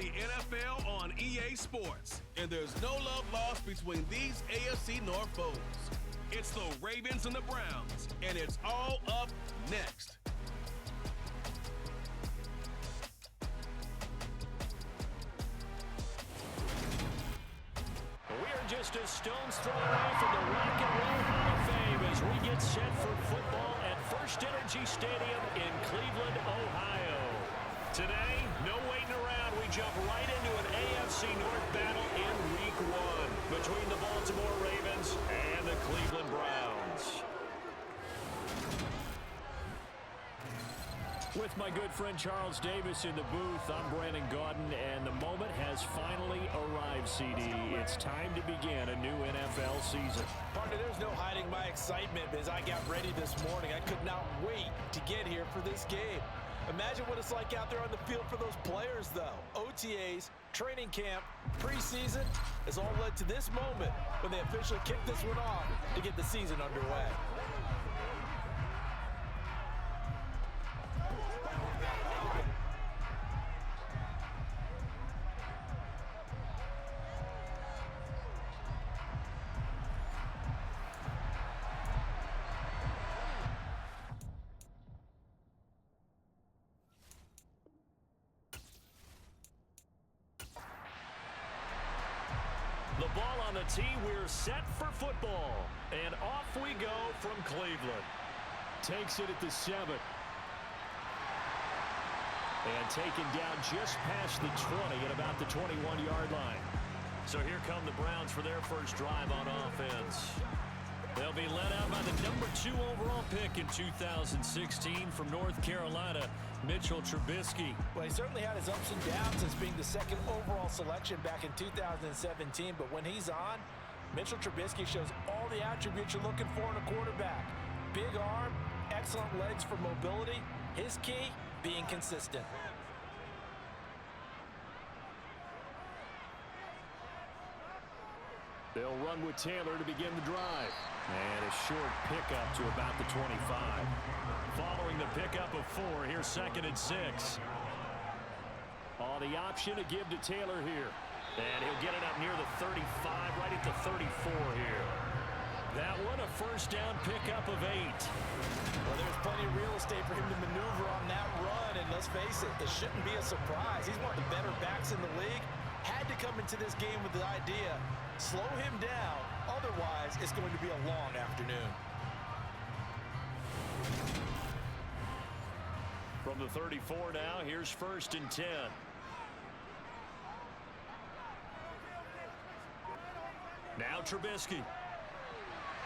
the NFL on EA Sports, and there's no love lost between these AFC North foes. It's the Ravens and the Browns, and it's all up next. We are just a stone's throw away from the Rock and Roll Hall of Fame as we get set for football at First Energy Stadium in Cleveland, Ohio. Today, no waiting around. We jump right into an AFC North battle in Week 1 between the Baltimore Ravens and the Cleveland Browns. With my good friend Charles Davis in the booth, I'm Brandon Gaudin, and the moment has finally arrived, CD. It's time to begin a new NFL season. Partner, there's no hiding my excitement as I got ready this morning. I could not wait to get here for this game. Imagine what it's like out there on the field for those players, though. OTAs, training camp, preseason has all led to this moment when they officially kick this one off to get the season underway. The ball on the tee, we're set for football. And off we go from Cleveland. Takes it at the 7. And taken down just past the 20 at about the 21-yard line. So here come the Browns for their first drive on offense. They'll be led out by the number 2 overall pick in 2016 from North Carolina, Mitchell Trubisky. Well, he certainly had his ups and downs since being the 2nd overall selection back in 2017. But when he's on, Mitchell Trubisky shows all the attributes you're looking for in a quarterback. Big arm, excellent legs for mobility. His key, being consistent. They'll run with Taylor to begin the drive. And a short pickup to about the 25. Following the pickup of 4, here's 2nd and 6. The option to give to Taylor here. And he'll get it up near the 35, right at the 34 here. That one, a first down pickup of 8. Well, there's plenty of real estate for him to maneuver on that run. And let's face it, it shouldn't be a surprise. He's one of the better backs in the league. Had to come into this game with the idea, slow him down, otherwise it's going to be a long afternoon. From the 34 now, here's 1st and 10. Now Trubisky.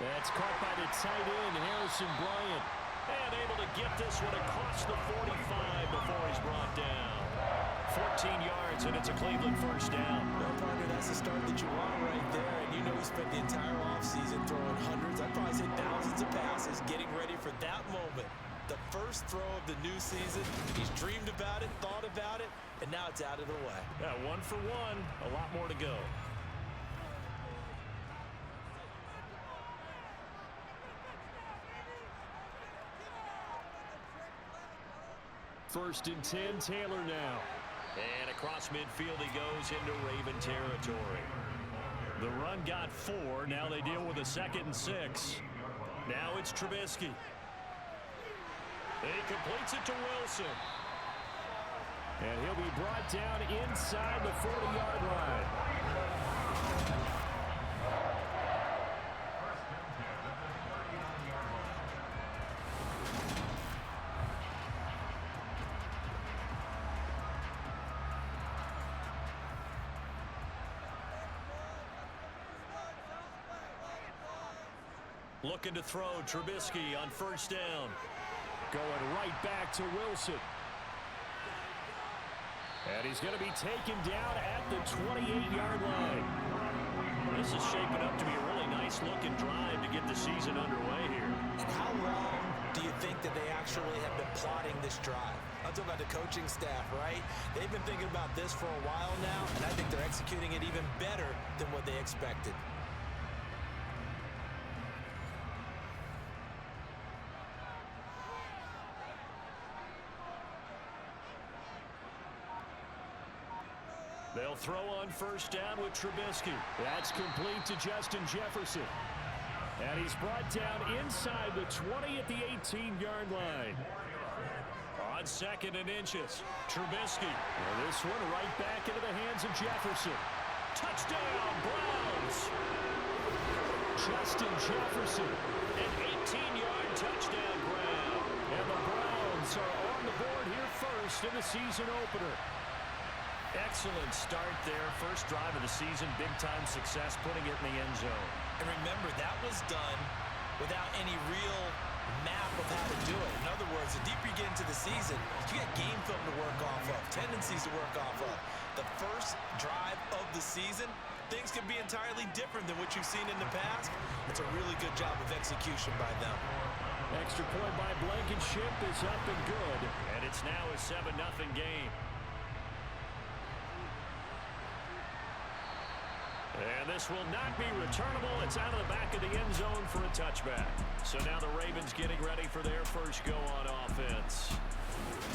That's caught by the tight end, Harrison Bryant. And able to get this one across the 45 before he's brought down. 14 yards, and it's a Cleveland first down. Well, partner, that's the start that you want right there. And you know he spent the entire offseason throwing hundreds, I'd probably say thousands of passes, getting ready for that moment. The first throw of the new season. He's dreamed about it, thought about it, and now it's out of the way. Yeah, 1 for 1, a lot more to go. First and 10, Taylor now. And across midfield he goes into Raven territory. The run got 4. Now they deal with a 2nd and 6. Now it's Trubisky. He completes it to Wilson. And he'll be brought down inside the 40-yard line. Looking to throw, Trubisky on first down. Going right back to Wilson. And he's going to be taken down at the 28-yard line. This is shaping up to be a really nice-looking drive to get the season underway here. And how long do you think that they actually have been plotting this drive? I'm talking about the coaching staff, right? They've been thinking about this for a while now, and I think they're executing it even better than what they expected. They'll throw on first down with Trubisky. That's complete to Justin Jefferson. And he's brought down inside the 20 at the 18-yard line. On second and inches, Trubisky. And this one right back into the hands of Jefferson. Touchdown, Browns! Justin Jefferson, an 18-yard touchdown grab. And the Browns are on the board here first in the season opener. Excellent start there. First drive of the season, big-time success, putting it in the end zone. And remember, that was done without any real map of how to do it. In other words, the deeper you get into the season, you get game film to work off of, tendencies to work off of. The first drive of the season, things can be entirely different than what you've seen in the past. It's a really good job of execution by them. Extra point by Blankenship is up and good. And it's now a 7-0 game. And this will not be returnable. It's out of the back of the end zone for a touchback. So now the Ravens getting ready for their first go on offense.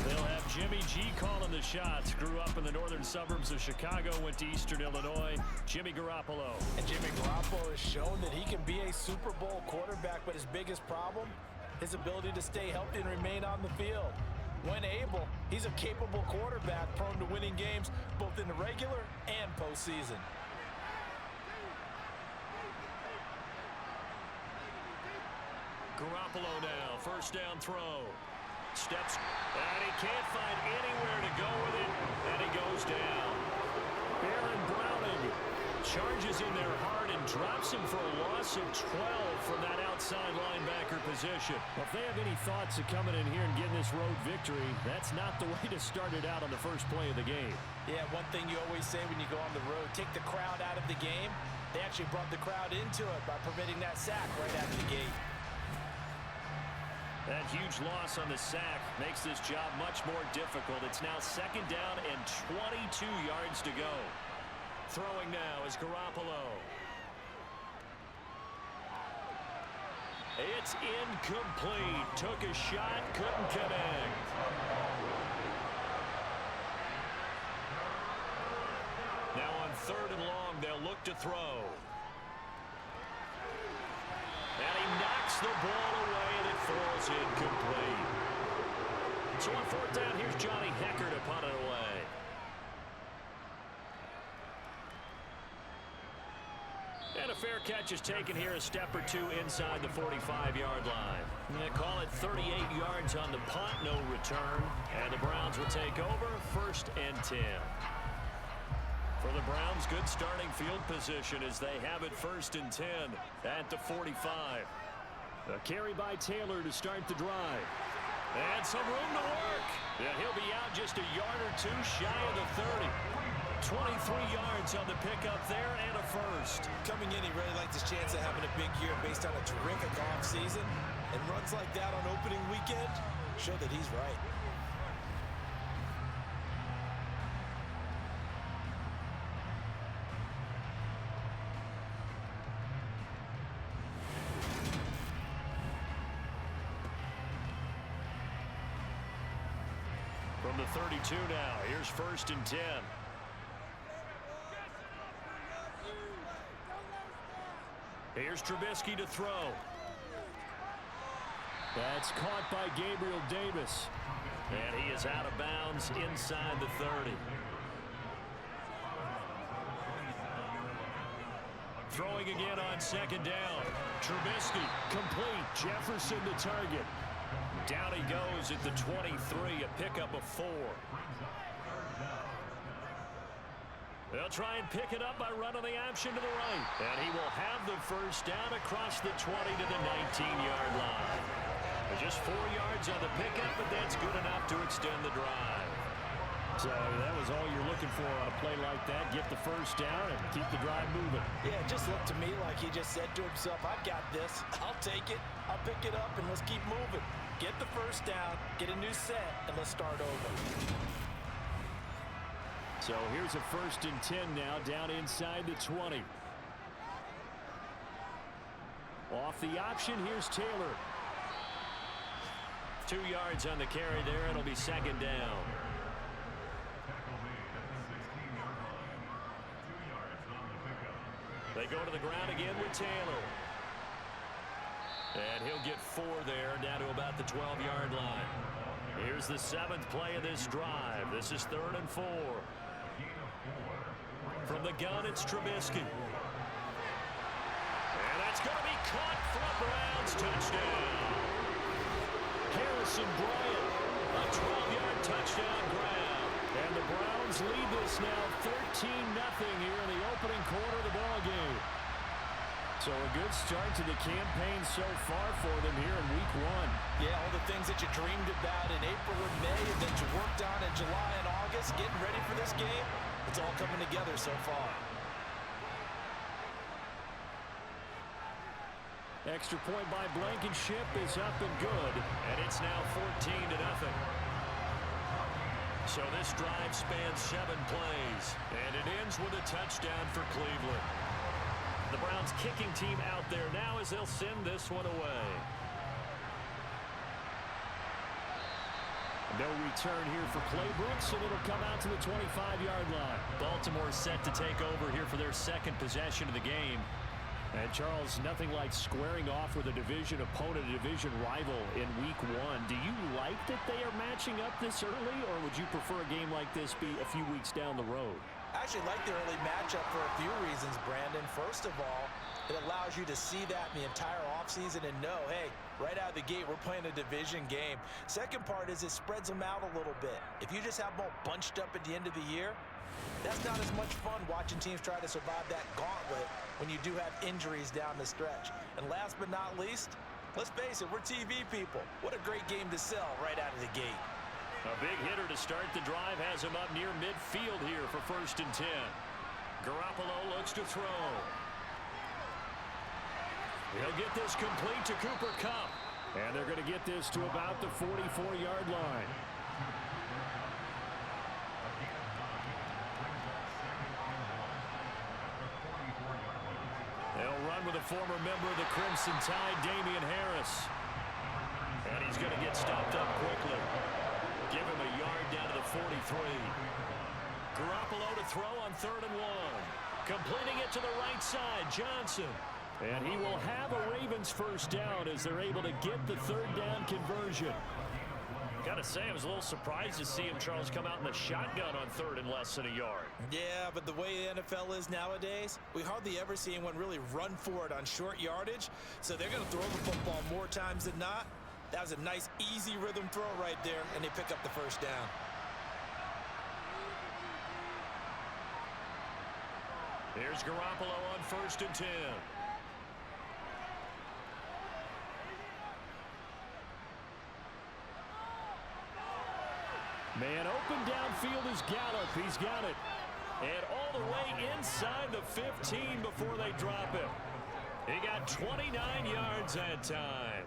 They'll have Jimmy G calling the shots. Grew up in the northern suburbs of Chicago, went to Eastern Illinois. Jimmy Garoppolo. And Jimmy Garoppolo has shown that he can be a Super Bowl quarterback, but his biggest problem, his ability to stay healthy and remain on the field. When able, he's a capable quarterback, prone to winning games both in the regular and postseason. Garoppolo now, first down throw. Steps, and he can't find anywhere to go with it, and he goes down. Baron Browning charges in there hard and drops him for a loss of 12 from that outside linebacker position. Well, if they have any thoughts of coming in here and getting this road victory, that's not the way to start it out on the first play of the game. Yeah, one thing you always say when you go on the road, take the crowd out of the game. They actually brought the crowd into it by permitting that sack right out of the gate. That huge loss on the sack makes this job much more difficult. It's now second down and 22 yards to go. Throwing now is Garoppolo. It's incomplete. Took a shot, couldn't connect. Now on third and long, they'll look to throw. And he knocks the ball away, and it falls incomplete. So on fourth down, here's Johnny Hecker to punt it away. And a fair catch is taken here, a step or two inside the 45-yard line. They call it 38 yards on the punt, no return. And the Browns will take over, first and 10. For the Browns, good starting field position as they have it first and 10 at the 45. A carry by Taylor to start the drive. And some room to work. Yeah, he'll be out just a yard or two shy of the 30. 23 yards on the pickup there and a first. Coming in, he really liked his chance of having a big year based on a terrific offseason. And runs like that on opening weekend show that he's right. From the 32 now, here's first and 10. Here's Trubisky to throw. That's caught by Gabriel Davis. And he is out of bounds inside the 30. Throwing again on second down. Trubisky complete. Jefferson the target. Down he goes at the 23, a pickup of 4. They'll try and pick it up by running the option to the right. And he will have the first down across the 20 to the 19-yard line. Just 4 yards on the pickup, but that's good enough to extend the drive. So that was all you're looking for on a play like that. Get the first down and keep the drive moving. Yeah, it just looked to me like he just said to himself, I've got this. I'll take it. I'll pick it up, and let's keep moving. Get the first down, get a new set, and let's start over. So here's a first and 10 now, down inside the 20. Off the option, here's Taylor. 2 yards on the carry there. It'll be second down. They go to the ground again with Taylor. And he'll get 4 there, down to about the 12-yard line. Here's the 7th play of this drive. This is 3rd and 4. From the gun, it's Trubisky. And that's going to be caught for a Browns touchdown. Harrison Bryant, a 12-yard touchdown grab. And the Browns lead this now 13-0 here in the opening quarter of the ballgame. So a good start to the campaign so far for them here in week 1. Yeah, all the things that you dreamed about in April and May and that you worked on in July and August, getting ready for this game, it's all coming together so far. Extra point by Blankenship is up and good, and it's now 14-0. So this drive spans 7 plays, and it ends with a touchdown for Cleveland. The Browns kicking team out there now as they'll send this one away. No return here for Clay Brooks, and it'll come out to the 25-yard line. Baltimore set to take over here for their 2nd possession of the game. And Charles, nothing like squaring off with a division opponent, a division rival in week 1. Do you like that they are matching up this early, or would you prefer a game like this be a few weeks down the road? I actually like the early matchup for a few reasons, Brandon. First of all, it allows you to see that in the entire offseason and know, hey, right out of the gate, we're playing a division game. Second part is it spreads them out a little bit. If you just have them all bunched up at the end of the year, that's not as much fun watching teams try to survive that gauntlet when you do have injuries down the stretch. And last but not least, let's face it, we're TV people. What a great game to sell right out of the gate. A big hitter to start the drive has him up near midfield here for 1st and 10. Garoppolo looks to throw. He'll get this complete to Cooper Kupp. And they're going to get this to about the 44-yard line. They'll run with a former member of the Crimson Tide, Damian Harris. And he's going to get stopped up quickly. Give him a yard down to the 43. Garoppolo to throw on 3rd and 1. Completing it to the right side, Johnson. And he will have a Ravens 1st down as they're able to get the 3rd down conversion. Gotta say, I was a little surprised to see him, Charles, come out in the shotgun on 3rd and less than a yard. Yeah, but the way the NFL is nowadays, we hardly ever see anyone really run for it on short yardage. So they're going to throw the football more times than not. That was a nice, easy rhythm throw right there, and they pick up the 1st down. Here's Garoppolo on 1st and 10. Man open downfield is Gallup. He's got it. And all the way inside the 15 before they drop him. He got 29 yards that time.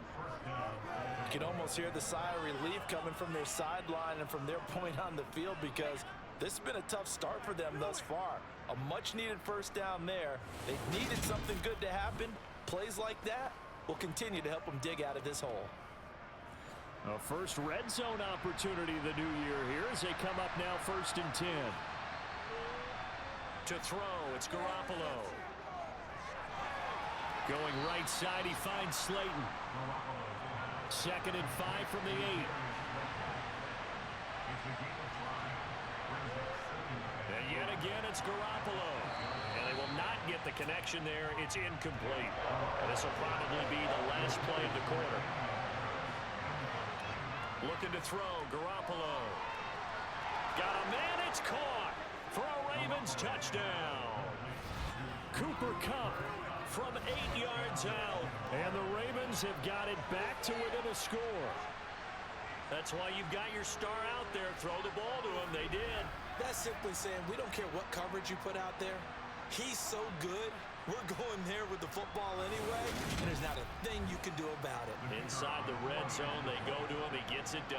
You can almost hear the sigh of relief coming from their sideline and from their point on the field because this has been a tough start for them thus far. A much-needed 1st down there. They needed something good to happen. Plays like that will continue to help them dig out of this hole. A first red zone opportunity the new year here as they come up now 1st and 10. To throw, it's Garoppolo. Going right side, he finds Slayton. 2nd and 5 from the 8. And yet again, it's Garoppolo. And they will not get the connection there. It's incomplete. This will probably be the last play of the quarter. Looking to throw, Garoppolo. Got a man, it's caught for a Ravens touchdown. Cooper Kupp from 8 yards out. And the Ravens have got it back to within a score. That's why you've got your star out there. Throw the ball to him. They did. That's simply saying we don't care what coverage you put out there. He's so good. We're going there with the football anyway, and there's not a thing you can do about it. Inside the red zone, they go to him. He gets it done.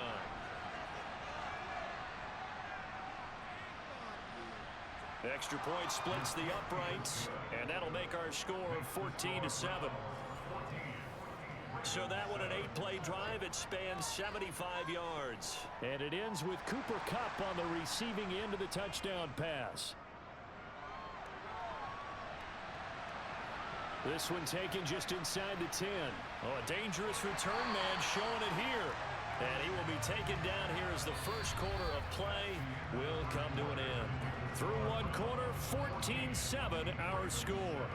Extra point splits the uprights, and that'll make our score 14-7. So that one, an 8-play drive. It spans 75 yards. And it ends with Cooper Kupp on the receiving end of the touchdown pass. This one taken just inside the 10. Oh, a dangerous return man showing it here. And he will be taken down here as the first quarter of play will come to an end. Through one quarter, 14-7 our score.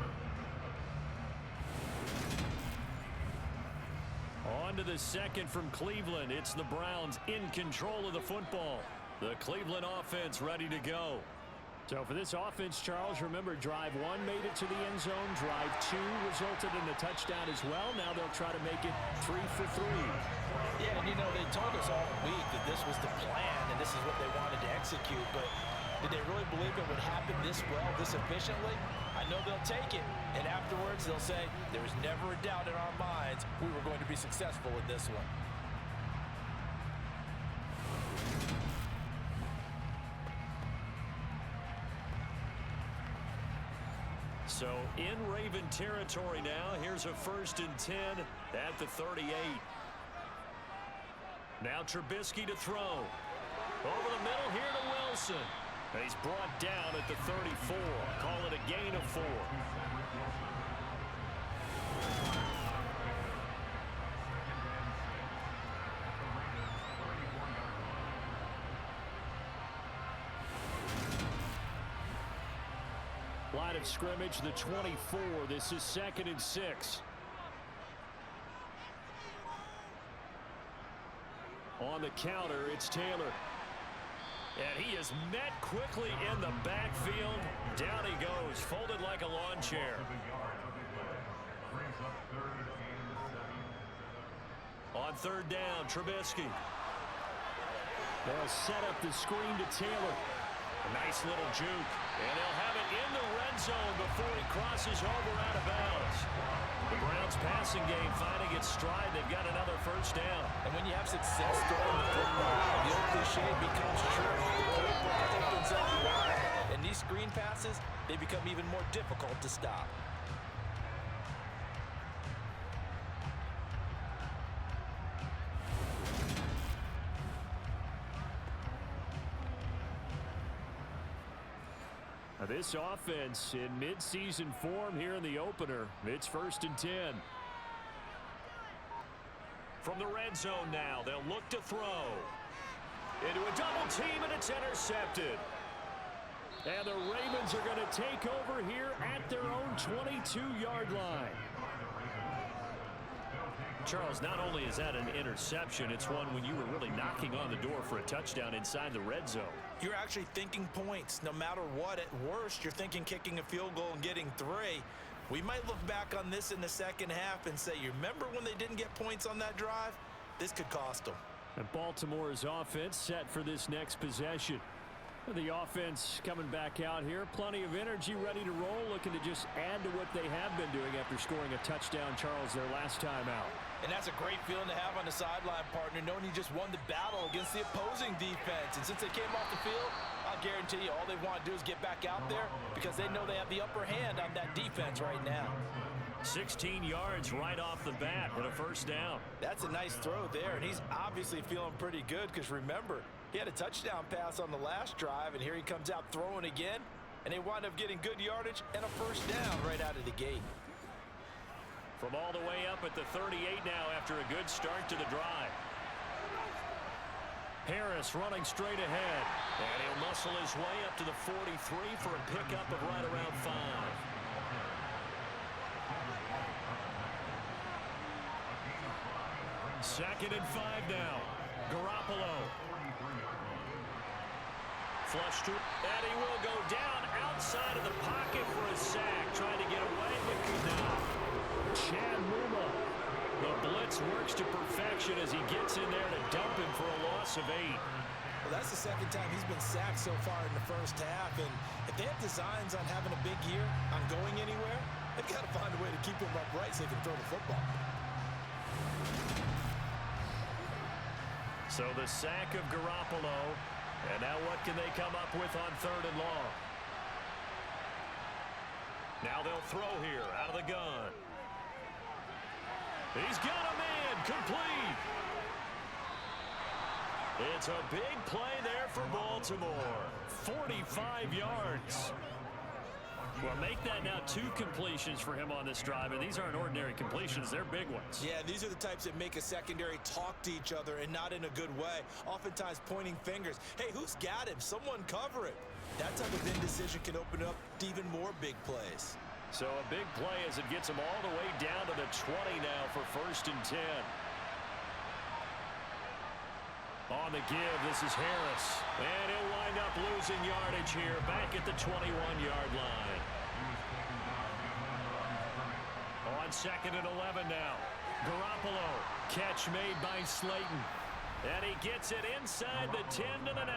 On to the second from Cleveland. It's the Browns in control of the football. The Cleveland offense ready to go. So for this offense, Charles, remember, drive 1 made it to the end zone. Drive 2 resulted in a touchdown as well. Now they'll try to make it 3 for 3. Yeah, and you know, they told us all week that this was the plan and this is what they wanted to execute. But did they really believe it would happen this well, this efficiently? I know they'll take it. And afterwards, they'll say, there was never a doubt in our minds we were going to be successful in this one. So in Raven territory now. Here's a 1st and 10 at the 38. Now Trubisky to throw. Over the middle here to Wilson. And he's brought down at the 34. Call it a gain of 4. Line of scrimmage, the 24. This is 2nd and 6. On the counter, it's Taylor. And he is met quickly in the backfield. Down he goes, folded like a lawn chair. On 3rd down, Trubisky. They'll set up the screen to Taylor. A nice little juke. And they'll have it in the red zone before he crosses over out of bounds. The Browns passing game finding its stride. They've got another 1st down. And when you have success throwing the football, the old cliche becomes true. The playbook opens up wide. And these screen passes, they become even more difficult to stop. This offense in midseason form here in the opener. It's 1st and 10. From the red zone now, they'll look to throw. Into a double team, and it's intercepted. And the Ravens are going to take over here at their own 22-yard line. Charles, not only is that an interception, it's one when you were really knocking on the door for a touchdown inside the red zone. You're actually thinking points. No matter what, at worst, you're thinking kicking a field goal and getting 3. We might look back on this in the second half and say, you remember when they didn't get points on that drive? This could cost them. And Baltimore's offense set for this next possession. The offense coming back out here. Plenty of energy, ready to roll, looking to just add to what they have been doing after scoring a touchdown, Charles, their last time out. And that's a great feeling to have on the sideline, partner, knowing you just won the battle against the opposing defense. And since they came off the field, I'll guarantee you all they want to do is get back out there because they know they have the upper hand on that defense right now. 16 yards right off the bat and a 1st down. That's a nice throw there, and he's obviously feeling pretty good because remember, he had a touchdown pass on the last drive, and here he comes out throwing again, and they wind up getting good yardage and a 1st down right out of the gate. From all the way up at the 38 now after a good start to the drive. Harris running straight ahead, and he'll muscle his way up to the 43 for a pickup of right around 5. Second and 5 now. Garoppolo. Flush to, and he will go down outside of the pocket for a sack. Trying to get away, but could not. Chad Muma. The blitz works to perfection as he gets in there to dump him for a loss of 8. Well, that's the second time he's been sacked so far in the 1st half. And if they have designs on having a big year, on going anywhere, they've got to find a way to keep him upright so they can throw the football. So the sack of Garoppolo. And now what can they come up with on 3rd and long? Now they'll throw here out of the gun. He's got a man complete. It's a big play there for Baltimore. 45 yards. Well, make that now 2 completions for him on this drive, and these aren't ordinary completions. They're big ones. Yeah, these are the types that make a secondary talk to each other and not in a good way, oftentimes pointing fingers. Hey, who's got him? Someone cover it. That type of indecision can open up to even more big plays. So a big play as it gets him all the way down to the 20 now for 1st and 10. On the give, this is Harris. And he'll wind up losing yardage here back at the 21-yard line. On 2nd and 11 now. Garoppolo. Catch made by Slayton. And he gets it inside the 10 to the 9.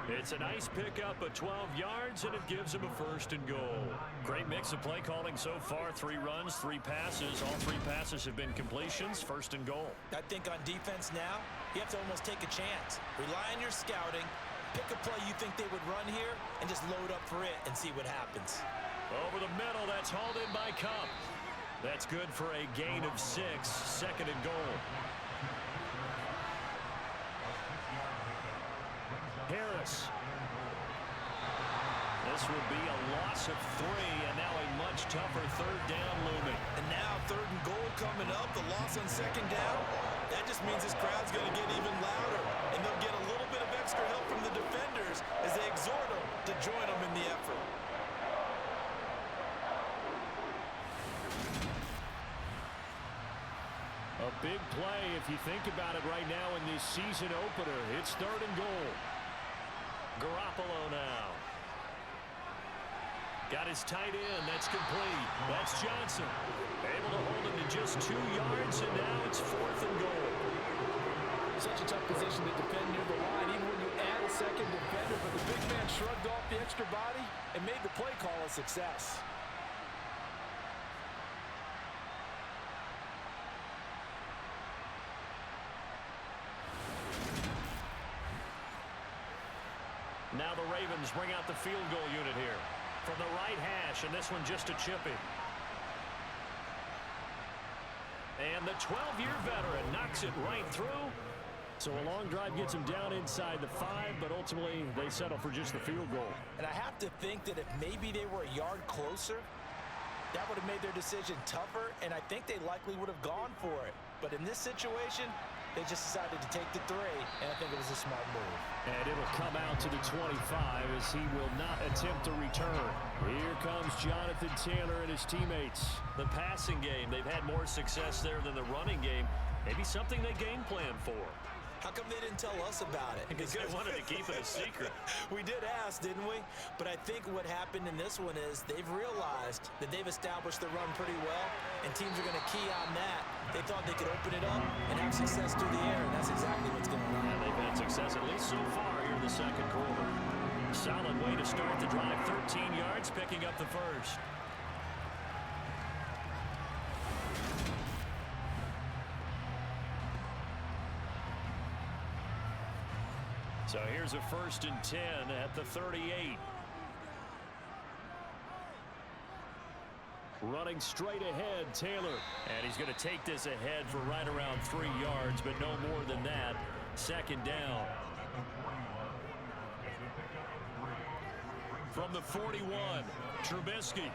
It's a nice pickup of 12 yards, and it gives him a 1st and goal. Great mix of play calling so far. 3 runs, 3 passes. All 3 passes have been completions. 1st and goal. I think on defense now, you have to almost take a chance. Rely on your scouting. Pick a play you think they would run here, and just load up for it and see what happens. Over the middle, that's hauled in by Cup. That's good for a gain of 6. 2nd and goal. Harris. This will be a loss of 3, and now a much tougher 3rd down looming. And now 3rd and goal coming up, the loss on 2nd down. That just means this crowd's going to get even louder, and they'll get a little bit of extra help from the defenders as they exhort them to join them in the effort. A big play if you think about it right now in this season opener. It's 3rd and goal. Garoppolo now. Got his tight end. That's complete. That's Johnson. Able to hold him to just 2 yards, and now it's 4th and goal. Such a tough position to defend near the line, even when you add a 2nd defender, but the big man shrugged off the extra body and made the play call a success. Now the Ravens bring out the field goal unit here. From the right hash, and this one just a chippy. And the 12-year veteran knocks it right through. So a long drive gets him down inside the 5, but ultimately they settle for just the field goal. And I have to think that if maybe they were a yard closer, that would have made their decision tougher, and I think they likely would have gone for it. But in this situation, they just decided to take the 3, and I think it was a smart move. And it'll come out to the 25 as he will not attempt to return. Here comes Jonathan Taylor and his teammates. The passing game, they've had more success there than the running game. Maybe something they game plan for. How come they didn't tell us about it? Because they wanted to keep it a secret. We did ask, didn't we? But I think what happened in this one is they've realized that they've established the run pretty well, and teams are going to key on that. They thought they could open it up and have success through the air, and that's exactly what's going on. And they've had success at least so far here in the 2nd quarter. Solid way to start the drive. 13 yards, picking up the 1st. So here's a 1st and 10 at the 38. Running straight ahead, Taylor. And he's going to take this ahead for right around 3 yards, but no more than that. 2nd down. From the 41, Trubisky.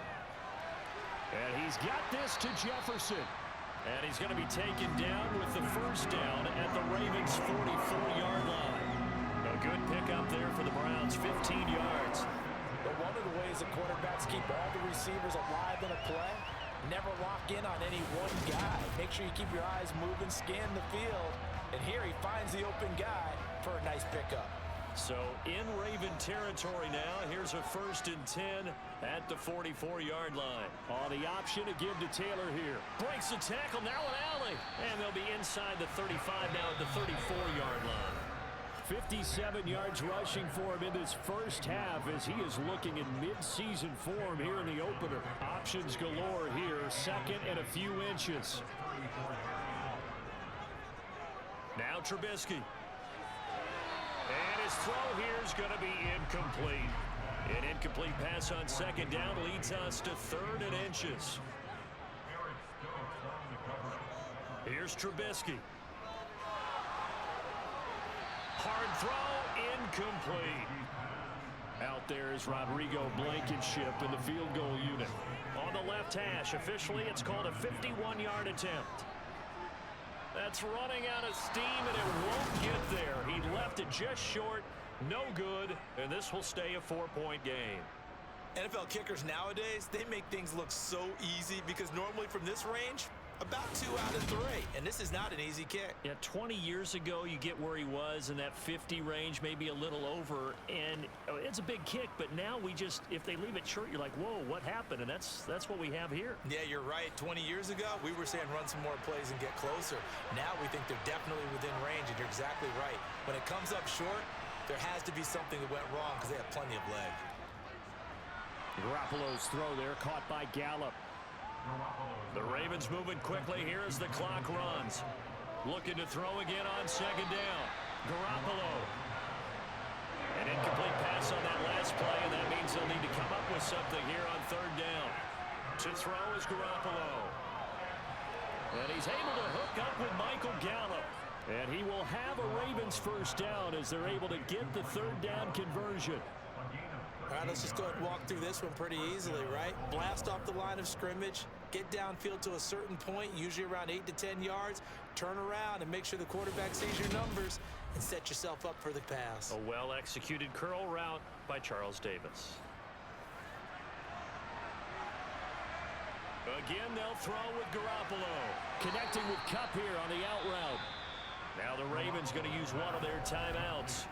And he's got this to Jefferson. And he's going to be taken down with the 1st down at the Ravens' 44-yard line. A good pickup there for the Browns, 15 yards. But one of the ways the quarterbacks keep all the receivers alive in a play, never lock in on any one guy. Make sure you keep your eyes moving, scan the field, and here he finds the open guy for a nice pickup. So in Raven territory now, here's a 1st and 10 at the 44-yard line. On the option to give to Taylor here. Breaks the tackle, now an alley. And they'll be inside the 35 now at the 34-yard line. 57 yards rushing for him in this first half as he is looking in mid-season form here in the opener. Options galore here, 2nd and a few inches. Now Trubisky. And his throw here is going to be incomplete. An incomplete pass on 2nd down leads us to 3rd and inches. Here's Trubisky. Hard throw, incomplete. Out there is Rodrigo Blankenship in the field goal unit. On the left hash, officially it's called a 51-yard attempt. That's running out of steam, and it won't get there. He left it just short, no good, and this will stay a 4-point game. NFL kickers nowadays, they make things look so easy because normally from this range, about 2 out of 3, and this is not an easy kick. Yeah, 20 years ago, you get where he was in that 50 range, maybe a little over, and it's a big kick, but now if they leave it short, you're like, whoa, what happened? And that's what we have here. Yeah, you're right. 20 years ago, we were saying run some more plays and get closer. Now we think they're definitely within range, and you're exactly right. When it comes up short, there has to be something that went wrong because they have plenty of leg. Garoppolo's throw there, caught by Gallup. The Ravens moving quickly here as the clock runs. Looking to throw again on second down. Garoppolo. An incomplete pass on that last play, and that means they'll need to come up with something here on third down. To throw is Garoppolo. And he's able to hook up with Michael Gallup. And he will have a Ravens first down as they're able to get the third down conversion. All right, let's just go ahead and walk through this one pretty easily, right? Blast off the line of scrimmage, get downfield to a certain point, usually around 8 to 10 yards, turn around and make sure the quarterback sees your numbers and set yourself up for the pass. A well-executed curl route by Charles Davis. Again, they'll throw with Garoppolo. Connecting with Kupp here on the out route. Now the Ravens going to use one of their timeouts,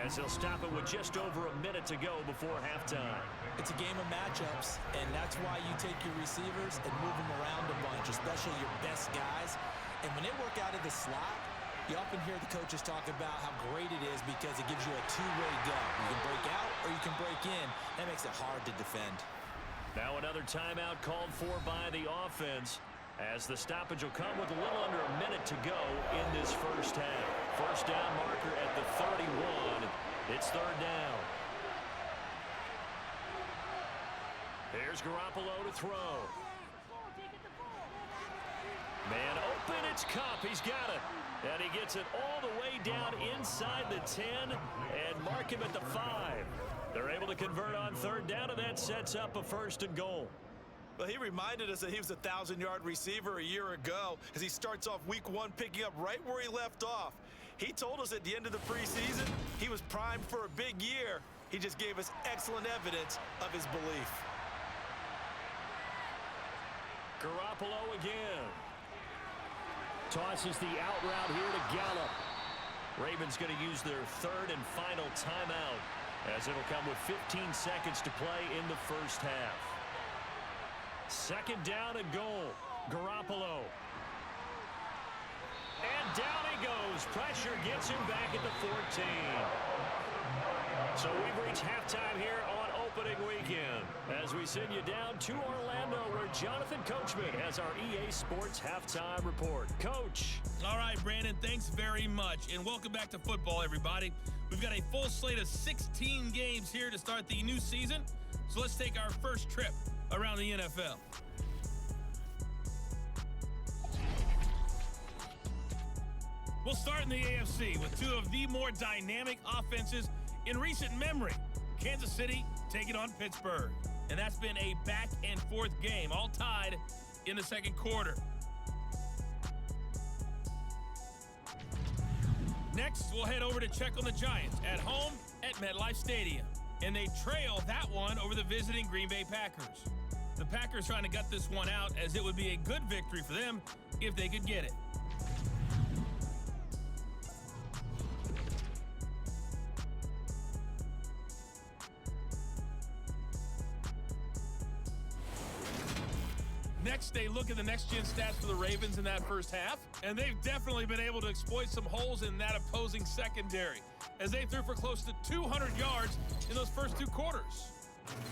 as they'll stop it with just over a minute to go before halftime. It's a game of matchups, and that's why you take your receivers and move them around a bunch, especially your best guys. And when they work out of the slot, you often hear the coaches talk about how great it is because it gives you a two-way go. You can break out or you can break in. That makes it hard to defend. Now another timeout called for by the offense, as the stoppage will come with a little under a minute to go in this first half. First down marker at the 31. It's third down. Here's Garoppolo to throw. Man open, it's Kupp. He's got it. And he gets it all the way down inside the 10 and mark him at the 5. They're able to convert on third down, and that sets up a first and goal. Well, he reminded us that he was a 1,000-yard receiver a year ago as he starts off week 1 picking up right where he left off. He told us at the end of the preseason he was primed for a big year. He just gave us excellent evidence of his belief. Garoppolo again. Tosses the out route here to Gallup. Ravens going to use their third and final timeout, as it'll come with 15 seconds to play in the first half. Second down and goal. Garoppolo. And down he goes. Pressure gets him back at the 14. So we've reached halftime here on opening weekend, as we send you down to Orlando, where Jonathan Coachman has our EA Sports halftime report. Coach. All right, Brandon, thanks very much. And welcome back to football, everybody. We've got a full slate of 16 games here to start the new season. So let's take our first trip around the NFL. We'll start in the AFC with two of the more dynamic offenses in recent memory. Kansas City taking on Pittsburgh. And that's been a back-and-forth game, all tied in the second quarter. Next, we'll head over to check on the Giants at home at MetLife Stadium. And they trail that one over the visiting Green Bay Packers. The Packers trying to gut this one out, as it would be a good victory for them if they could get it. Next, they look at the next-gen stats for the Ravens in that first half, and they've definitely been able to exploit some holes in that opposing secondary, as they threw for close to 200 yards in those first two quarters.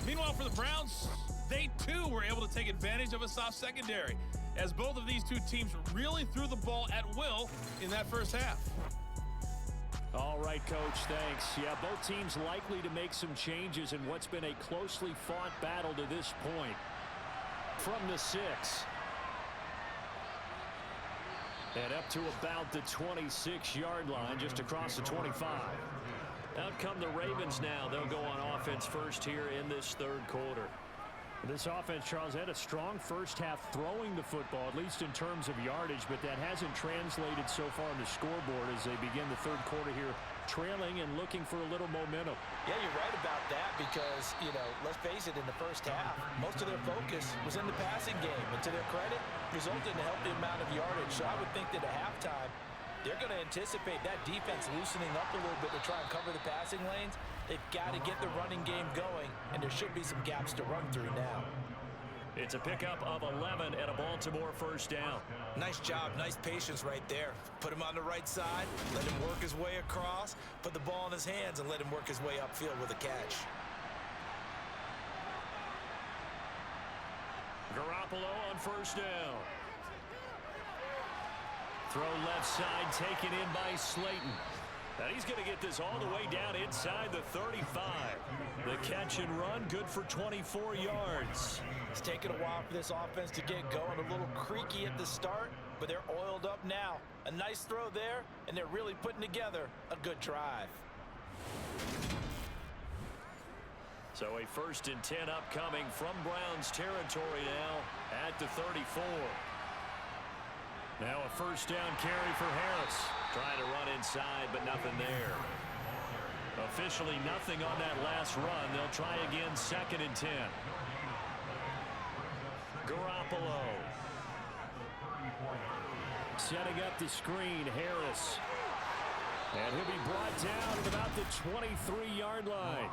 Meanwhile, for the Browns, they too were able to take advantage of a soft secondary, as both of these two teams really threw the ball at will in that first half. All right, Coach, thanks. Yeah, both teams likely to make some changes in what's been a closely fought battle to this point. From the 6. And up to about the 26-yard line, just across the 25. Out come the Ravens now. They'll go on offense first here in this third quarter. This offense, Charles, had a strong first half throwing the football, at least in terms of yardage, but that hasn't translated so far on the scoreboard as they begin the third quarter here, trailing and looking for a little momentum. Yeah, you're right about that because, let's face it, in the first half, most of their focus was in the passing game. And to their credit, resulted in a healthy amount of yardage. So I would think that at halftime, they're going to anticipate that defense loosening up a little bit to try and cover the passing lanes. They've got to get the running game going, and there should be some gaps to run through now. It's a pickup of 11 and a Baltimore first down. Nice job, nice patience right there. Put him on the right side, let him work his way across, put the ball in his hands, and let him work his way upfield with a catch. Garoppolo on first down. Throw left side, taken in by Slayton. And he's going to get this all the way down inside the 35. The catch and run, good for 24 yards. It's taken a while for this offense to get going. A little creaky at the start, but they're oiled up now. A nice throw there, and they're really putting together a good drive. So a 1st and 10 upcoming from Browns territory now at the 34. Now a first down carry for Harris. Trying to run inside, but nothing there. Officially nothing on that last run. They'll try again 2nd and 10. Garoppolo. Setting up the screen, Harris. And he'll be brought down at about the 23-yard line.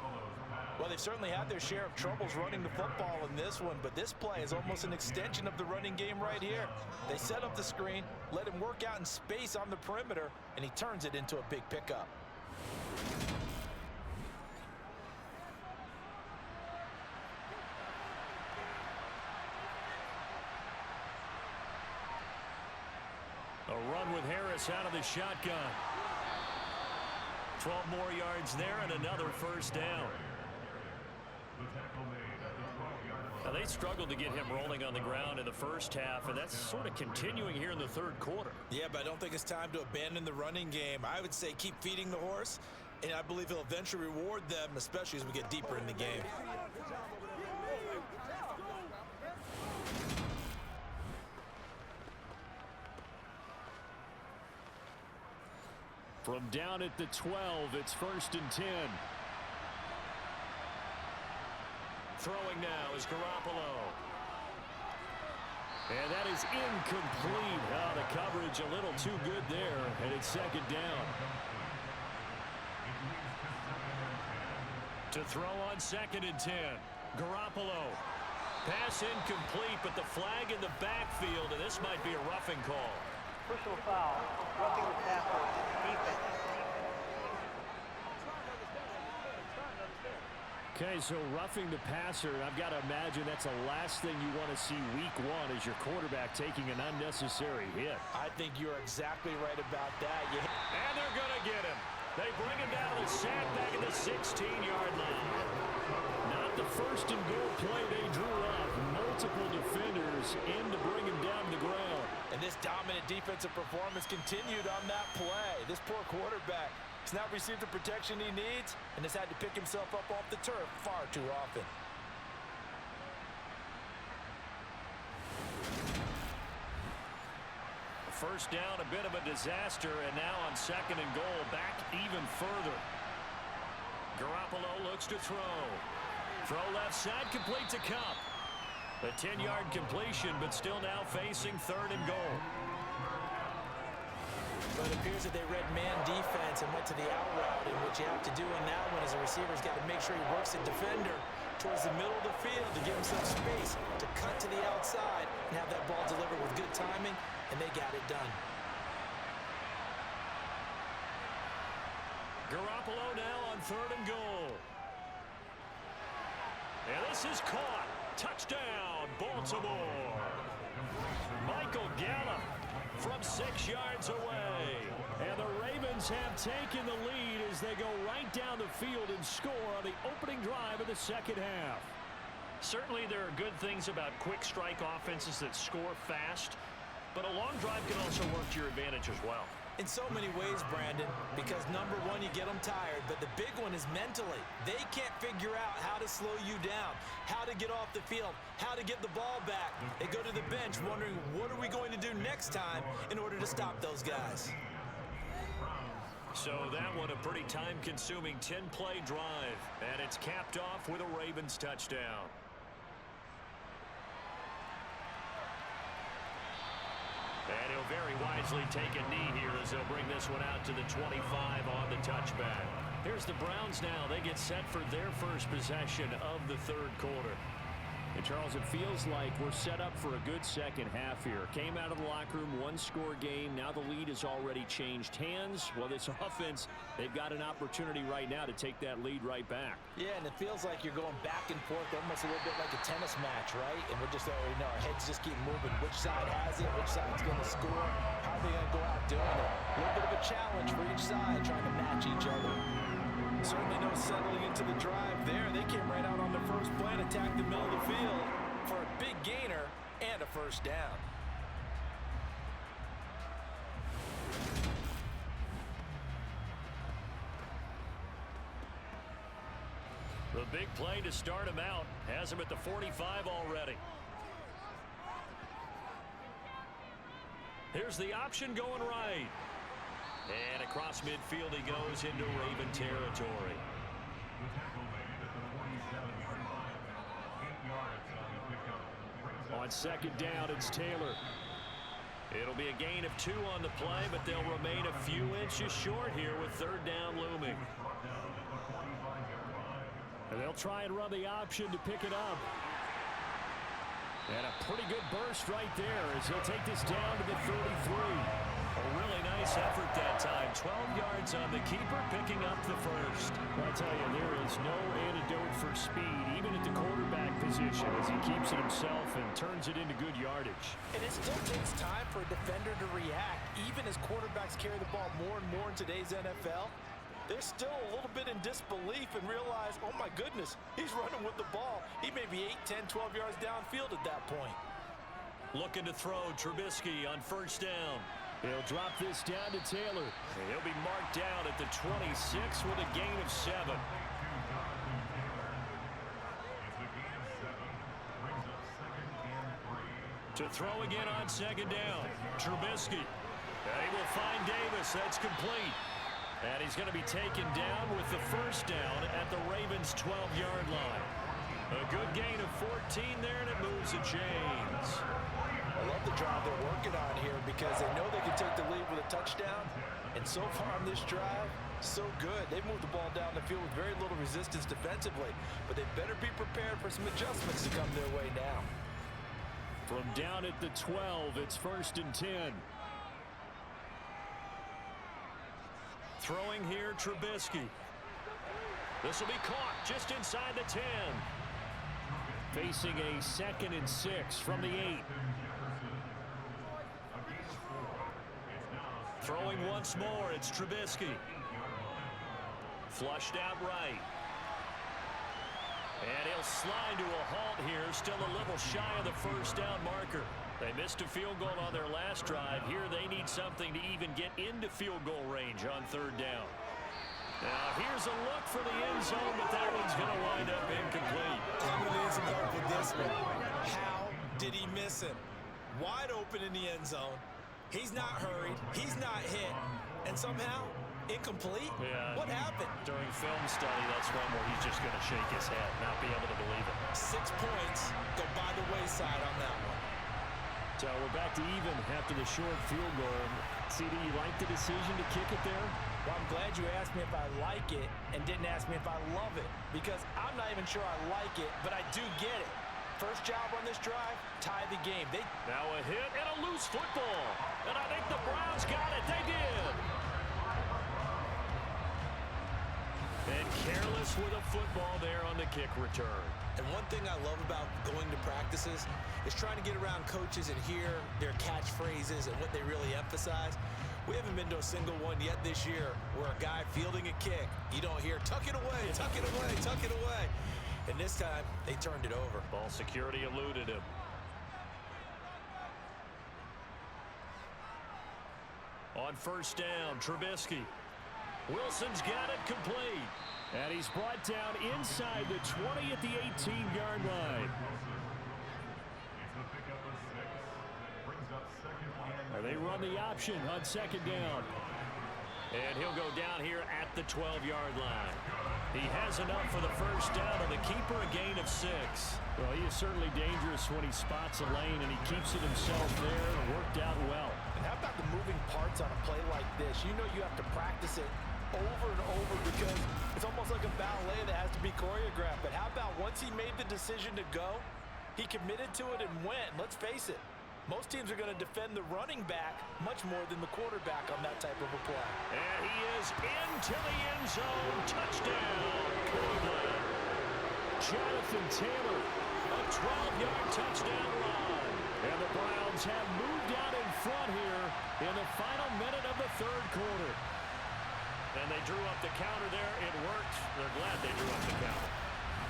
Well, they've certainly had their share of troubles running the football in this one, but this play is almost an extension of the running game right here. They set up the screen, let him work out in space on the perimeter, and he turns it into a big pickup. A run with Harris out of the shotgun. 12 more yards there and another first down. Now, they struggled to get him rolling on the ground in the first half, and that's sort of continuing here in the third quarter. Yeah, but I don't think it's time to abandon the running game. I would say keep feeding the horse, and I believe he'll eventually reward them, especially as we get deeper in the game. From down at the 12, it's 1st and 10. Throwing now is Garoppolo. And that is incomplete. Oh, the coverage a little too good there, and it's 2nd down. To throw on 2nd and 10. Garoppolo. Pass incomplete, but the flag in the backfield, and this might be a roughing call. Personal foul, roughing the tackle, defense. Okay, so roughing the passer, I've got to imagine that's the last thing you want to see week one as your quarterback taking an unnecessary hit. I think you're exactly right about that. And they're going to get him. They bring him down to the sack back at the 16-yard line. Not the 1st and goal play they drew up. Multiple defenders in to bring him down to the ground. And this dominant defensive performance continued on that play. This poor quarterback has not received the protection he needs and has had to pick himself up off the turf far too often. First down, a bit of a disaster, and now on 2nd and goal, back even further. Garoppolo looks to throw. Throw left side, complete to Cup. A 10-yard completion, but still now facing 3rd and goal. But it appears that they read man defense and went to the out route, and what you have to do in that one is a receiver's got to make sure he works the defender towards the middle of the field to give himself space to cut to the outside and have that ball delivered with good timing, and they got it done. Garoppolo now on 3rd and goal. And this is caught. Touchdown, Baltimore. Michael Gallup from 6 yards away. And the Ravens have taken the lead as they go right down the field and score on the opening drive of the second half. Certainly there are good things about quick strike offenses that score fast, but a long drive can also work to your advantage as well. In so many ways, Brandon, because number one, you get them tired, but the big one is mentally. They can't figure out how to slow you down, how to get off the field, how to get the ball back. They go to the bench wondering, what are we going to do next time in order to stop those guys? So that one a pretty time-consuming 10-play drive, and it's capped off with a Ravens touchdown. And he'll very wisely take a knee here as they'll bring this one out to the 25 on the touchback. Here's the Browns now. They get set for their first possession of the third quarter. And Charles, it feels like we're set up for a good second half here. Came out of the locker room, one-score game. Now the lead has already changed hands. Well, this offense, they've got an opportunity right now to take that lead right back. Yeah, and it feels like you're going back and forth almost a little bit like a tennis match, right? And we're just already know our heads just keep moving. Which side has it? Which side's going to score? How are they going to go out doing it? A little bit of a challenge for each side, trying to match each other. Certainly no settling into the drive there. They came right out on the first play and attacked the middle of the field for a big gainer and a first down. The big play to start him out has him at the 45 already. Here's the option going right. And across midfield he goes into Raven territory. On second down, it's Taylor. It'll be a gain of 2 on the play, but they'll remain a few inches short here with third down looming. And they'll try and run the option to pick it up. And a pretty good burst right there as he'll take this down to the 33. A really nice effort that time. 12 yards on the keeper, picking up the first. Well, I tell you, there is no antidote for speed, even at the quarterback position, as he keeps it himself and turns it into good yardage. And it still takes time for a defender to react. Even as quarterbacks carry the ball more and more in today's NFL, they're still a little bit in disbelief and realize, oh my goodness, he's running with the ball. He may be 8, 10, 12 yards downfield at that point. Looking to throw Trubisky on first down. He'll drop this down to Taylor. And he'll be marked down at the 26 with a gain of 7. To throw again on second down. Trubisky. He will find Davis. That's complete. And he's going to be taken down with the first down at the Ravens' 12-yard line. A good gain of 14 there, and it moves the chains. I love the drive they're working on here because they know they can take the lead with a touchdown. And so far on this drive, so good. They've moved the ball down the field with very little resistance defensively. But they better be prepared for some adjustments to come their way now. From down at the 12, it's 1st and 10. Throwing here, Trubisky. This will be caught just inside the 10. Facing a 2nd and 6 from the 8. Throwing once more, it's Trubisky. Flushed out right. And he'll slide to a halt here, still a little shy of the first down marker. They missed a field goal on their last drive. Here they need something to even get into field goal range on third down. Now here's a look for the end zone, but that one's going to wind up incomplete. I'm going to need some help with this one. How did he miss him? Wide open in the end zone. He's not hurried. He's not hit. And somehow, incomplete? Yeah. What happened? During film study, that's one where he's just going to shake his head, not be able to believe it. 6 points go by the wayside on that one. So we're back to even after the short field goal. CD, you like the decision to kick it there? Well, I'm glad you asked me if I like it and didn't ask me if I love it, because I'm not even sure I like it, but I do get it. First job on this drive, tie the game. Now a hit and a loose football. And I think the Browns got it. They did. And careless with a football there on the kick return. And one thing I love about going to practices is trying to get around coaches and hear their catchphrases and what they really emphasize. We haven't been to a single one yet this year where a guy fielding a kick, you don't hear, tuck it away, tuck it away, tuck it away. And this time, they turned it over. Ball security eluded him. On On first down, Trubisky. Wilson's got it complete. And he's brought down inside the 20 at the 18-yard line. And they run the option on second down. And he'll go down here at the 12-yard line. He has enough for the first down, and the keeper a gain of 6. Well, he is certainly dangerous when he spots a lane, and he keeps it himself there. It worked out well. And how about the moving parts on a play like this? You know you have to practice it over and over because it's almost like a ballet that has to be choreographed. But how about once he made the decision to go, he committed to it and went. Let's face it, most teams are going to defend the running back much more than the quarterback on that type of a play. And he is into the end zone. Touchdown, Cleveland. Jonathan Taylor, A 12-yard touchdown run. and the Browns have moved out in front here in the final minute of the third quarter. And they drew up the counter there. It worked. They're glad they drew up the counter.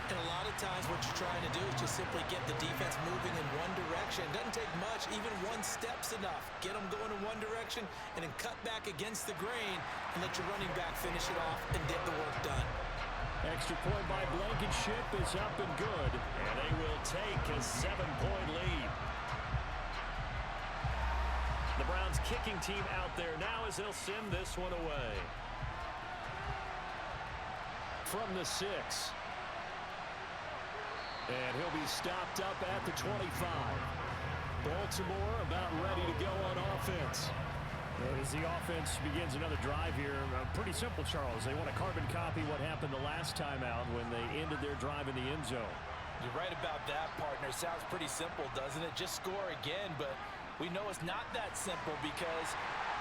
And a lot of times what you're trying to do is just simply get the defense moving in one direction. It doesn't take much. Even one step's enough. Get them going in one direction and then cut back against the grain and let your running back finish it off and get the work done. Extra point by Blankenship is up and good. And they will take a 7-point lead. The Browns kicking team out there now as they'll send this one away. From the 6. And he'll be stopped up at the 25. Baltimore about ready to go on offense. As the offense begins another drive here, pretty simple, Charles. They want to carbon copy what happened the last time out when they ended their drive in the end zone. You're right about that, partner. Sounds pretty simple, doesn't it? Just score again, but we know it's not that simple because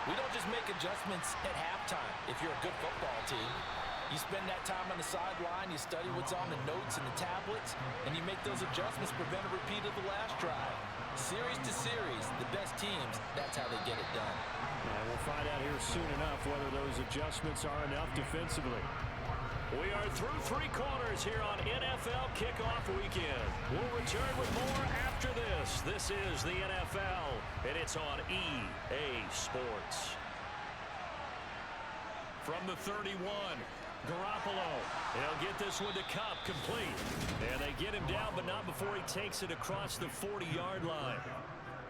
we don't just make adjustments at halftime if you're a good football team. You spend that time on the sideline, you study what's on the notes and the tablets, and you make those adjustments, prevent a repeat of the last drive. Series to series, the best teams, that's how they get it done. And we'll find out here soon enough whether those adjustments are enough defensively. We are through 3 quarters here on NFL Kickoff Weekend. We'll return with more after this. This is the NFL, and it's on EA Sports. From the 31, Garoppolo. He'll get this one to Cup, complete. And they get him down, but not before he takes it across the 40-yard line.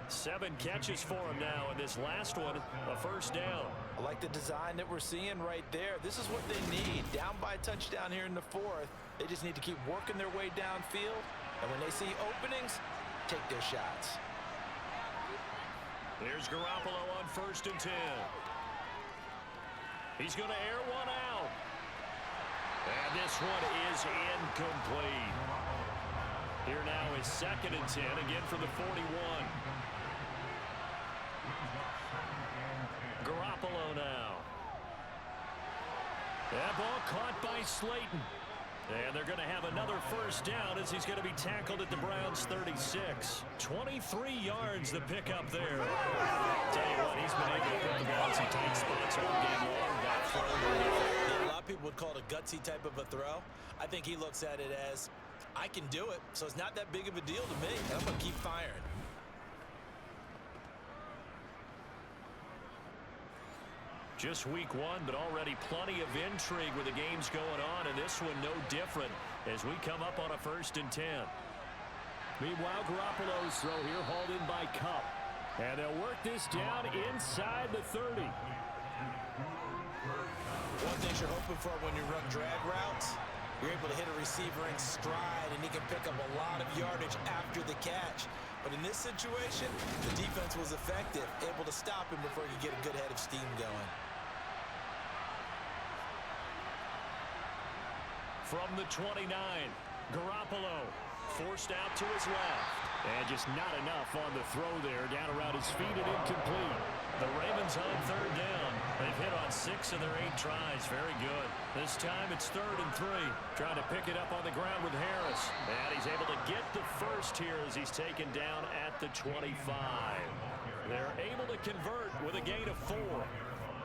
7 catches for him now, and this last one, a first down. I like the design that we're seeing right there. This is what they need. Down by a touchdown here in the 4th. They just need to keep working their way downfield. And when they see openings, take their shots. Here's Garoppolo on first and 10. He's going to air one out. And this one is incomplete. Here now is 2nd and 10, again from the 41. Garoppolo now. That ball caught by Slayton. And they're going to have another first down as he's going to be tackled at the Browns' 36. 23 yards the pickup there. Tell you what, he's been able to put the Browns in tight spots all game long. That throw. Yeah, a lot of people would call it a gutsy type of a throw. I think he looks at it as, I can do it, so it's not that big of a deal to me. I'm going to keep firing. Just week 1, but already plenty of intrigue with the games going on, and this one no different as we come up on a 1st and 10. Meanwhile, Garoppolo's throw here hauled in by Cup. And they'll work this down inside the 30. One thing you're hoping for when you run drag routes, you're able to hit a receiver in stride, and he can pick up a lot of yardage after the catch. But in this situation, the defense was effective, able to stop him before he could get a good head of steam going. From the 29, Garoppolo forced out to his left. And just not enough on the throw there. Down around his feet and incomplete. The Ravens on 3rd down. They've hit on 6 of their 8 tries. Very good. This time it's 3rd and 3. Trying to pick it up on the ground with Harris. And he's able to get the first here as he's taken down at the 25. They're able to convert with a gain of 4.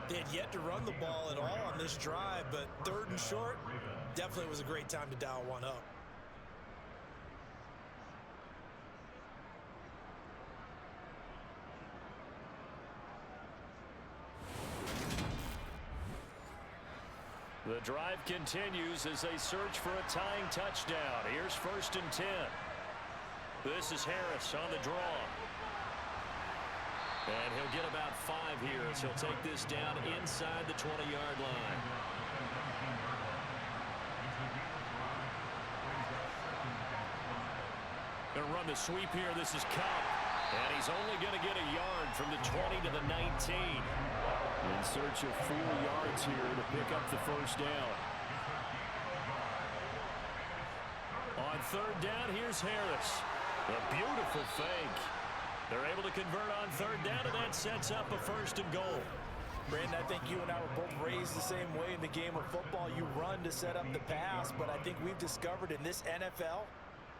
They had yet to run the ball at all on this drive, but 3rd and short definitely was a great time to dial one up. The drive continues as they search for a tying touchdown. Here's 1st and 10. This is Harris on the draw. And he'll get about 5 here as he'll take this down inside the 20-yard line. Going to run the sweep here. This is Cup. And he's only going to get a yard from the 20 to the 19. In search of 4 yards here to pick up the first down. On 3rd down, here's Harris. A beautiful fake. They're able to convert on 3rd down, and that sets up a 1st and goal. Brandon, I think you and I were both raised the same way in the game of football. You run to set up the pass, but I think we've discovered in this NFL,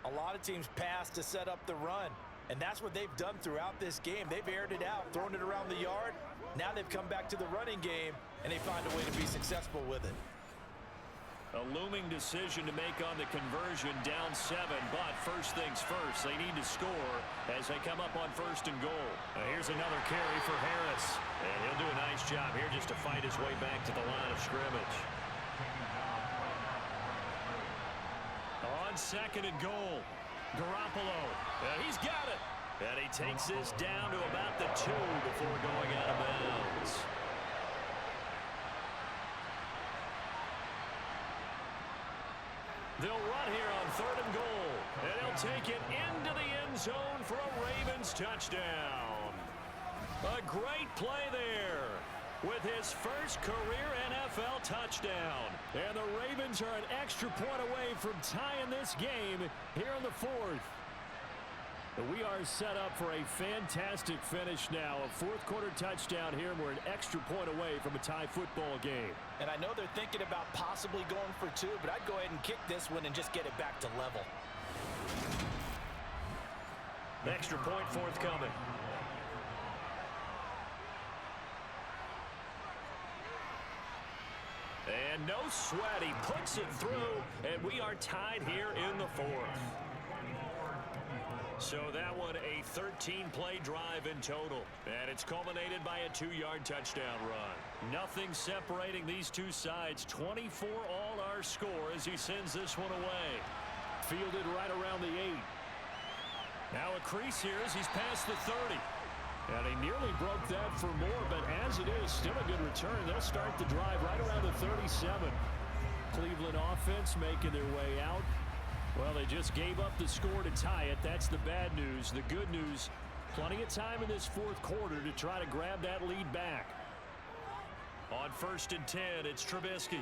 a lot of teams pass to set up the run. And that's what they've done throughout this game. They've aired it out, thrown it around the yard. Now they've come back to the running game, and they find a way to be successful with it. A looming decision to make on the conversion, down 7, but first things first, they need to score as they come up on 1st and goal. Here's another carry for Harris, and he'll do a nice job here just to fight his way back to the line of scrimmage. On 2nd and goal, Garoppolo, he's got it, and he takes this down to about the 2 before going out of bounds. They'll run here on 3rd and goal, and he'll take it into the end zone for a Ravens touchdown. A great play there with his first career NFL touchdown. And the Ravens are an extra point away from tying this game here in the 4th. We are set up for a fantastic finish now. A 4th quarter touchdown here, and we're an extra point away from a tie football game. And I know they're thinking about possibly going for 2, but I'd go ahead and kick this one and just get it back to level. Extra point forthcoming. And no sweat, he puts it through, and we are tied here in the 4th. So that one a 13-play drive in total, and it's culminated by a 2-yard touchdown run. Nothing separating these two sides. 24 all our score as he sends this one away. Fielded right around the 8. Now a crease here as he's past the 30. And he nearly broke that for more, but as it is, still a good return. They'll start the drive right around the 37. Cleveland offense making their way out. Well, they just gave up the score to tie it. That's the bad news. The good news, plenty of time in this 4th quarter to try to grab that lead back. On 1st and 10, it's Trubisky.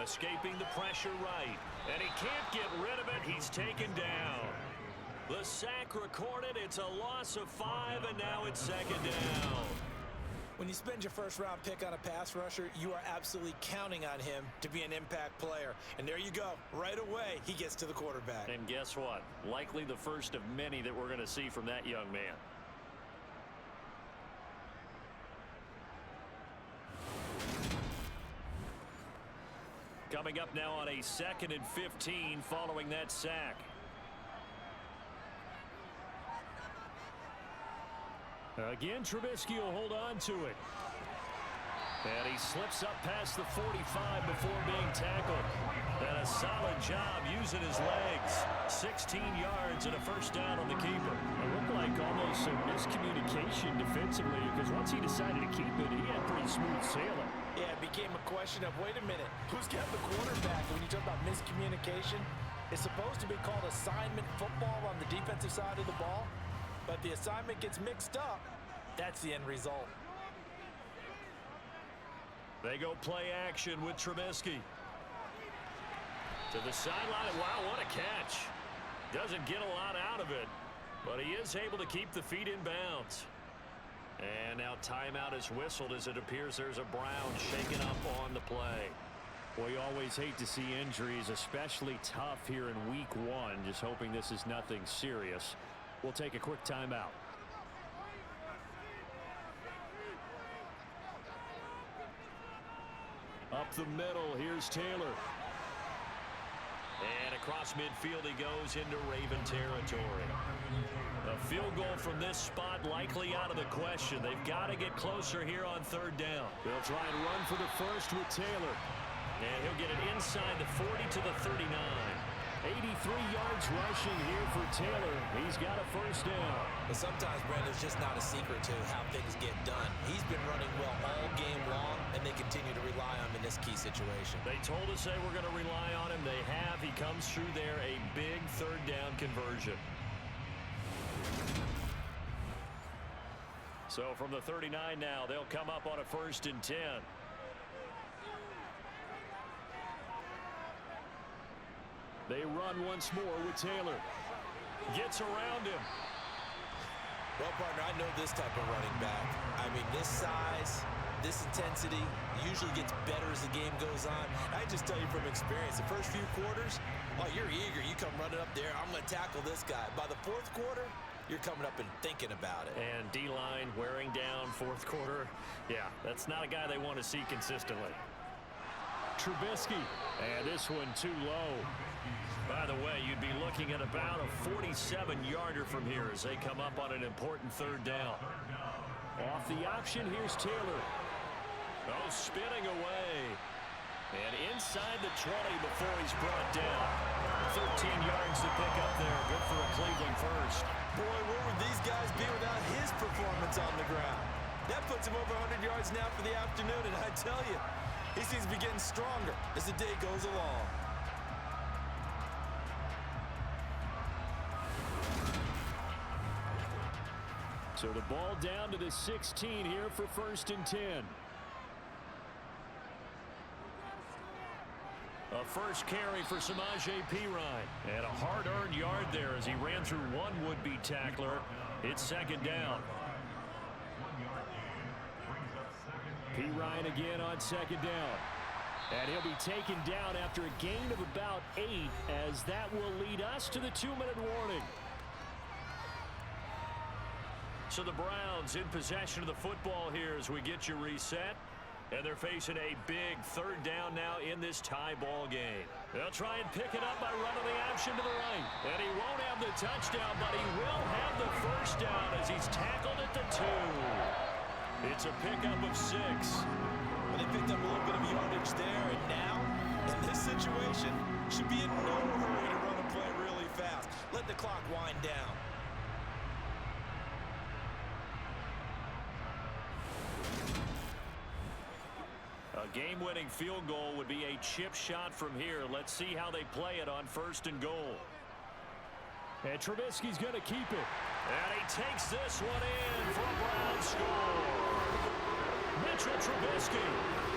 Escaping the pressure right. And he can't get rid of it. He's taken down. The sack recorded. It's a loss of 5, and now it's 2nd down. When you spend your 1st-round pick on a pass rusher, you are absolutely counting on him to be an impact player. And there you go. Right away, he gets to the quarterback. And guess what? Likely the first of many that we're going to see from that young man. Coming up now on a 2nd and 15 following that sack. Again, Trubisky will hold on to it. And he slips up past the 45 before being tackled. And a solid job using his legs. 16 yards and a 1st down on the keeper. It looked like almost some miscommunication defensively, because once he decided to keep it, he had pretty smooth sailing. Yeah, it became a question of, wait a minute, who's got the quarterback? When you talk about miscommunication, it's supposed to be called assignment football on the defensive side of the ball. But the assignment gets mixed up. That's the end result. They go play action with Trubisky. To the sideline. Wow, what a catch. Doesn't get a lot out of it, but he is able to keep the feet in bounds. And now timeout is whistled as it appears there's a Brown shaken up on the play. We always hate to see injuries, especially tough here in week 1. Just hoping this is nothing serious. We'll take a quick timeout. Up the middle, here's Taylor. And across midfield he goes into Raven territory. A field goal from this spot likely out of the question. They've got to get closer here on 3rd down. They'll try and run for the first with Taylor. And he'll get it inside the 40 to the 39. 83 yards rushing here for Taylor. He's got a first down. But sometimes, Brandon, it's just not a secret to how things get done. He's been running well all game long, and they continue to rely on him in this key situation. They told us they were going to rely on him. They have. He comes through there, a big third down conversion. So from the 39 now, they'll come up on a 1st and 10. They run once more with Taylor. Gets around him. Well, partner, I know this type of running back. I mean, this size, this intensity usually gets better as the game goes on. I just tell you from experience, the first few quarters, oh, you're eager. You come running up there, I'm going to tackle this guy. By the 4th quarter, you're coming up and thinking about it. And D-line wearing down 4th quarter. Yeah, that's not a guy they want to see consistently. Trubisky. And this one too low. By the way, you'd be looking at about a 47-yarder from here as they come up on an important 3rd down. Off the option, here's Taylor. Oh, spinning away. And inside the 20 before he's brought down. 13 yards to pick up there. Good for a Cleveland first. Boy, where would these guys be without his performance on the ground? That puts him over 100 yards now for the afternoon, and I tell you, he seems to be getting stronger as the day goes along. So the ball down to the 16 here for 1st and 10. A first carry for Samaje Perine. And a hard-earned yard there as he ran through one would-be tackler. It's 2nd down. Perine again on 2nd down. And he'll be taken down after a gain of about 8, as that will lead us to the 2-minute warning. So the Browns in possession of the football here as we get you reset. And they're facing a big 3rd down now in this tie ball game. They'll try and pick it up by running the option to the right. And he won't have the touchdown, but he will have the first down as he's tackled at the 2. It's a pickup of 6. Well, they picked up a little bit of yardage there, and now, in this situation, should be in no hurry to run a play really fast. Let the clock wind down. A game-winning field goal would be a chip shot from here. Let's see how they play it on 1st and goal. And Trubisky's going to keep it. And he takes this one in for a Brown score. Mitchell Trubisky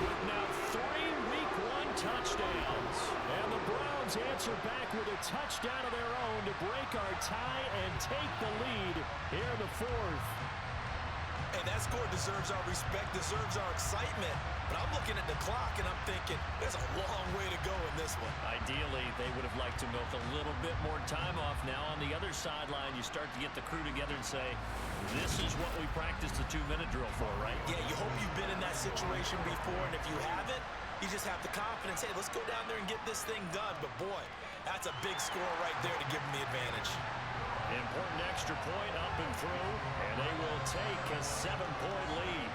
with now 3 Week 1 touchdowns. And the Browns answer back with a touchdown of their own to break our tie and take the lead here in the 4th. And that score deserves our respect, deserves our excitement. But I'm looking at the clock, and I'm thinking, there's a long way to go in this one. Ideally, they would have liked to milk a little bit more time off. Now, on the other sideline, you start to get the crew together and say, this is what we practiced the 2-minute drill for, right? Yeah, you hope you've been in that situation before, and if you haven't, you just have the confidence, hey, let's go down there and get this thing done. But, boy, that's a big score right there to give them the advantage. Important extra point up and through, and they will take a 7-point lead.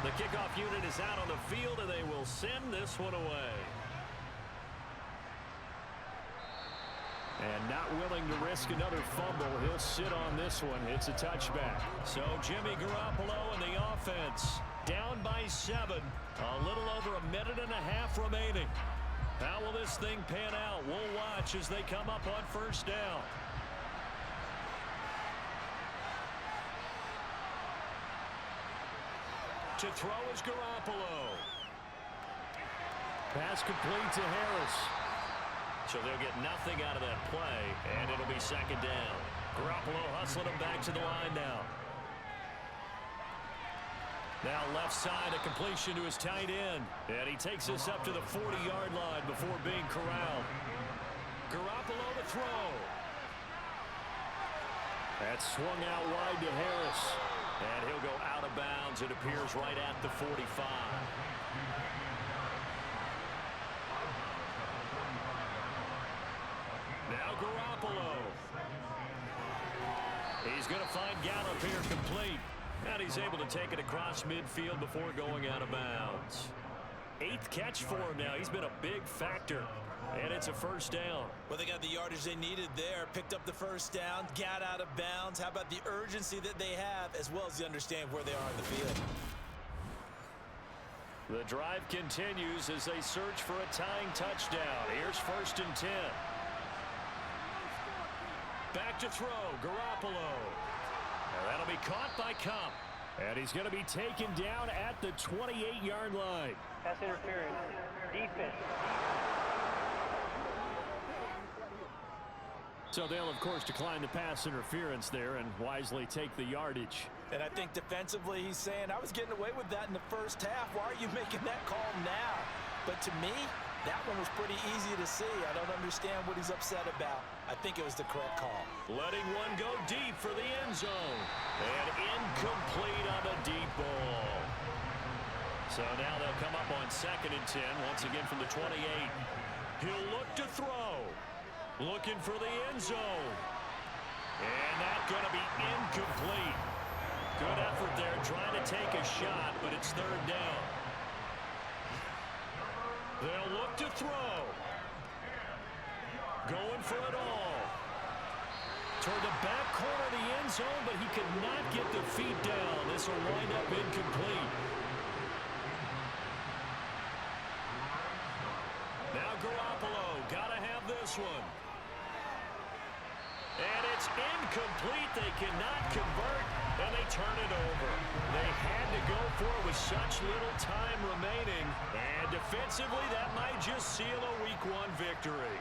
The kickoff unit is out on the field, and they will send this one away. And not willing to risk another fumble, he'll sit on this one. It's a touchback. So Jimmy Garoppolo and the offense down by 7. A little over a minute and a half remaining. How will this thing pan out? We'll watch as they come up on 1st down. To throw is Garoppolo. Pass complete to Harris. So they'll get nothing out of that play, and it'll be 2nd down. Garoppolo hustling him back to the line now. Now left side, a completion to his tight end. And he takes this up to the 40-yard line before being corralled. Garoppolo to throw. That's swung out wide to Harris. And he'll go out of bounds. It appears right at the 45. Now Garoppolo. He's going to find Gallup here complete. And he's able to take it across midfield before going out of bounds. 8th catch for him now. He's been a big factor. And it's a first down. Well, they got the yardage they needed there. Picked up the first down, got out of bounds. How about the urgency that they have, as well as the understanding where they are on the field. The drive continues as they search for a tying touchdown. Here's 1st and 10. Back to throw, Garoppolo. And that'll be caught by Cup. And he's going to be taken down at the 28-yard line. Pass interference. Defense. So they'll, of course, decline the pass interference there and wisely take the yardage. And I think defensively he's saying, I was getting away with that in the first half. Why are you making that call now? But to me, that one was pretty easy to see. I don't understand what he's upset about. I think it was the correct call. Letting one go deep for the end zone. And incomplete on the deep ball. So now they'll come up on 2nd and 10, once again from the 28. He'll look to throw. Looking for the end zone. And that's going to be incomplete. Good effort there, trying to take a shot, but it's 3rd down. They'll look to throw. Going for it all. Toward the back corner of the end zone, but he could not get the feet down. This will wind up incomplete. Now Garoppolo, gotta have this one. And it's incomplete. They cannot convert, and they turn it over. They had to go for it with such little time remaining. And defensively, that might just seal a Week 1 victory.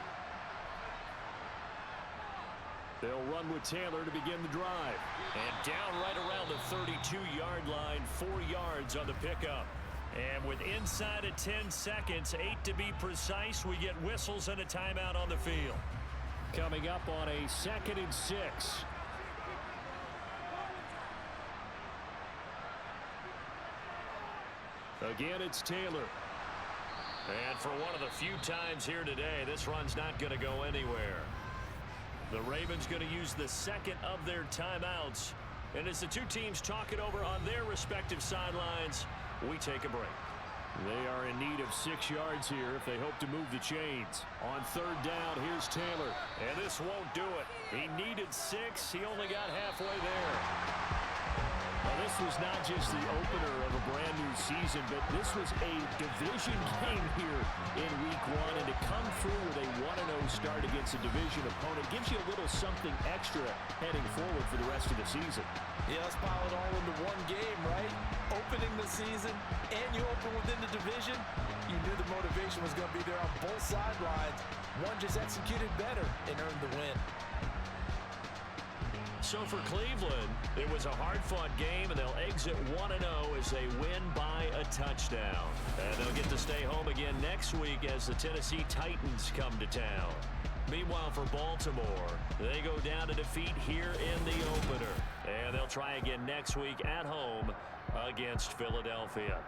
They'll run with Taylor to begin the drive. And down right around the 32-yard line, 4 yards on the pickup. And with inside of 10 seconds, 8 to be precise, we get whistles and a timeout on the field. Coming up on a 2nd and 6. Again, it's Taylor. And for one of the few times here today, this run's not going to go anywhere. The Ravens going to use the 2nd of their timeouts. And as the two teams talk it over on their respective sidelines, we take a break. They are in need of 6 yards here if they hope to move the chains. On 3rd down, here's Taylor. And this won't do it. He needed 6. He only got halfway there. Well, this was not just the opener of a brand new season, but this was a division game here in Week 1. And to come through with a 1-0 start against a division opponent gives you a little something extra heading forward for the rest of the season. Yeah, let's pile it all into one game, right? Opening the season, and you open within the division. You knew the motivation was going to be there on both sidelines. One just executed better and earned the win. So for Cleveland, it was a hard-fought game, and they'll exit 1-0 as they win by a touchdown. And they'll get to stay home again next week as the Tennessee Titans come to town. Meanwhile, for Baltimore, they go down to defeat here in the opener. And they'll try again next week at home against Philadelphia.